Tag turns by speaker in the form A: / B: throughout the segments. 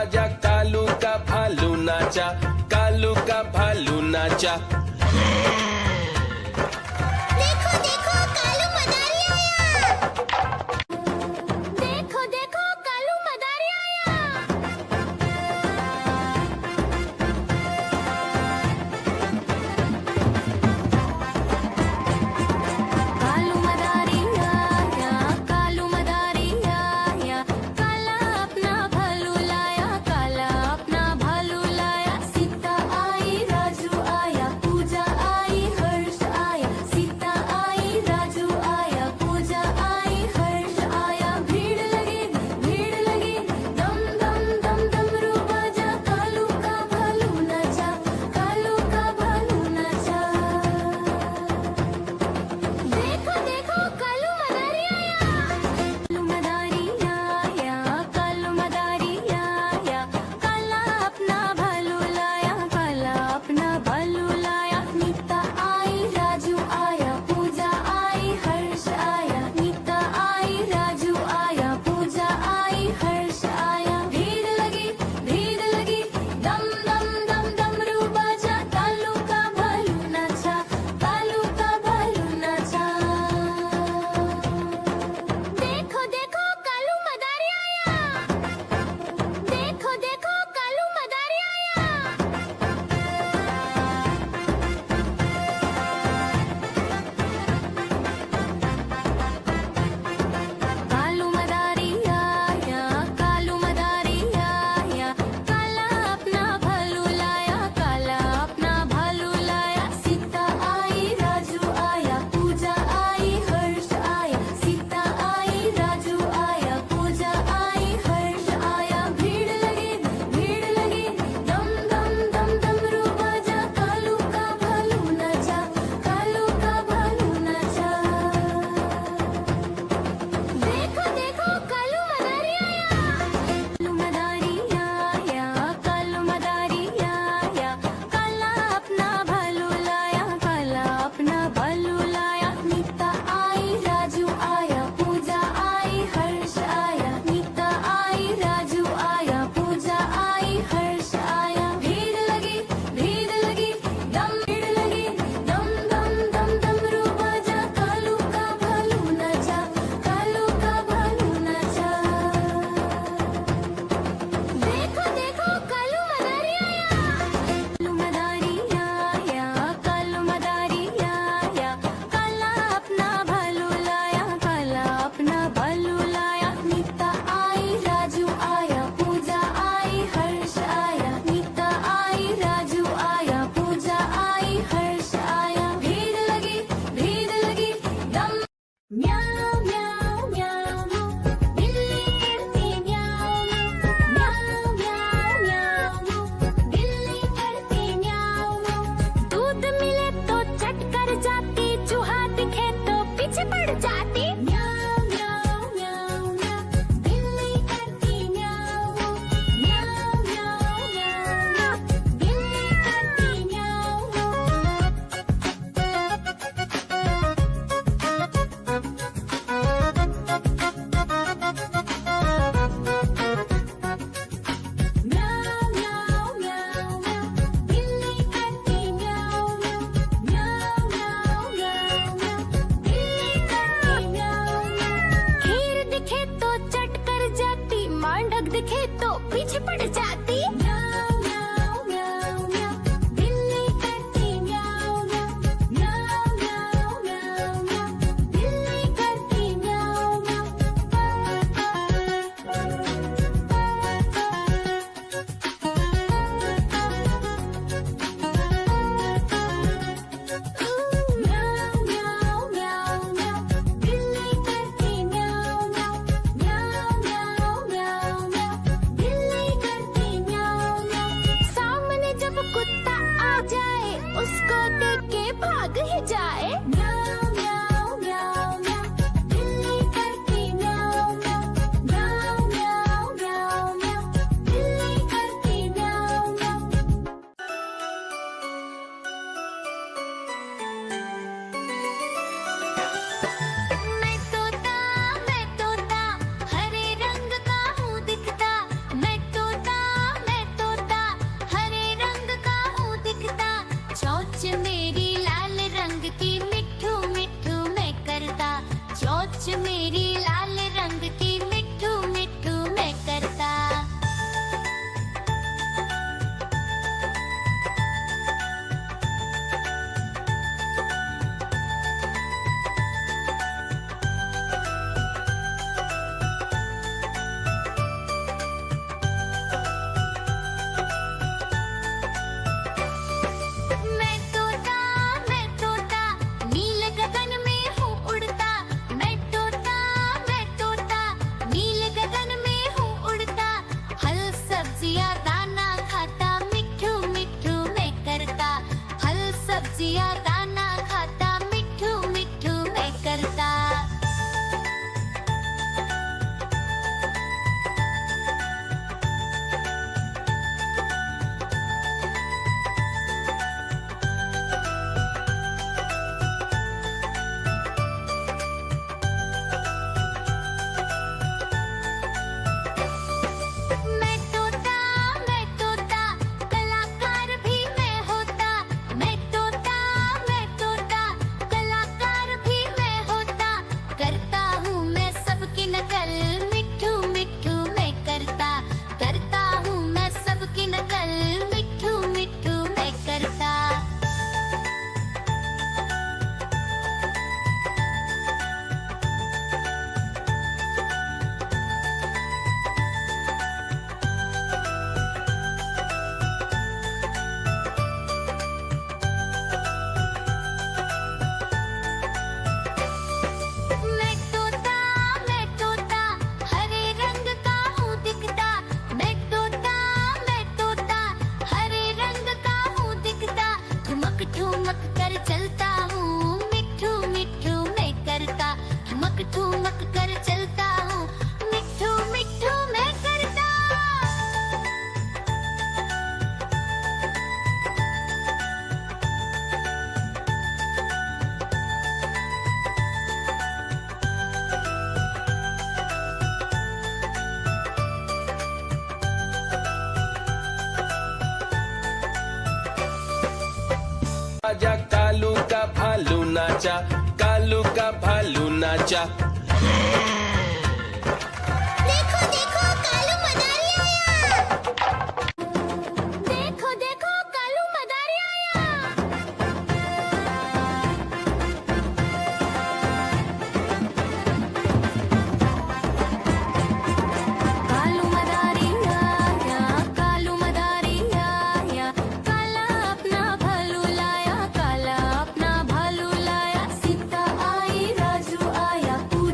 A: आजा कालू का भालू नाचा, कालू का भालू नाचा।
B: देखो देखो कालू मदारी आया। देखो देखो कालू मदारी आया। कालू मदारी आया, कालू मदारी आया, काला अपना भालू लाया, काला अपना भालू लाया। सीता आई राजू आया, पूरी सब्जियां दाना खाता, मिट्ठू मिट्ठू मैं करता। फल सब्जियां दाना खाता, मिट्ठू मिट्ठू मैं करता। मैं तोता कलाकार भी मैं होता। मैं तोता कलाकार भी मैं होता। करता हूँ मैं सबकी नकल, मिट्ठू मिट्ठू मैं करता। करता हूँ मैं सबकी नकल, मिट्ठू मिट्ठू मैं करता। मैं तोता हरे रंग का हूँ दिखता। मैं तोता हरे रंग का हूँ दिखता। ठुमक ठुमक कर चलता हूँ, मिट्ठू मिट्ठू मैं करता। ठुमक ठुमक कर चलता हूँ, मिट्ठू मिट्ठू मैं करता।
A: आजा कालू का भालू नाचा, कालू का भालू नाचा।
B: देखो देखो कालू मदारी आया। देखो देखो कालू मदारी आया। कालू मदारी आया, कालू मदारी आया। काला अपना भालू लाया, काला अपना भालू लाया। सीता आई राजू आया, पूजा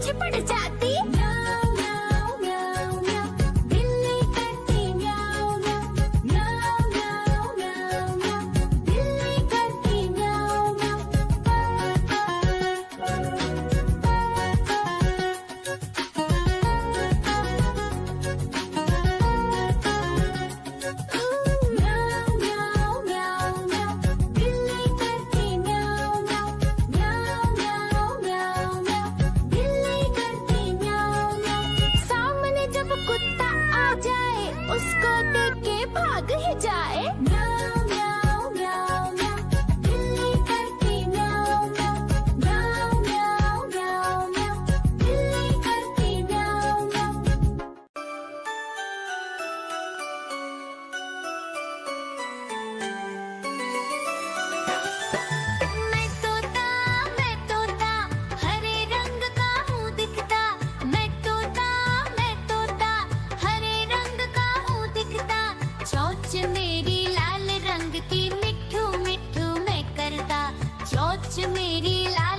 B: पीछे पड़ जाती। म्याऊं म्याऊं म्याऊं म्याऊं, बिल्ली करती म्याऊं म्याऊं। म्याऊं म्याऊं म्याऊं म्याऊं, बिल्ली करती म्याऊं म्याऊं म्याऊं म्याऊं म्याऊं, बिल्ली करती म्याऊं म्याऊं। म्याऊं म्याऊं म्याऊं म्याऊं, बिल्ली करती म्याऊं म्याऊं। सामने जब कुत्ता आ जाए उसको देख के भाग ही जाए। म्याऊं म्याऊं म्याऊं म्याऊं, बिल्ली करती म्याऊं म्याऊं। म्याऊं म्याऊं म्याऊं म्याऊं, बिल्ली करती म्याऊं म्याऊं। मैं तोता हरे रंग का हूँ दिखता। मैं तोता हरे रंग का हूँ दिखता। चोंच मेरी लाल रंग की, मिट्ठू मिट्ठू मैं करता। चोंच मेरी लाल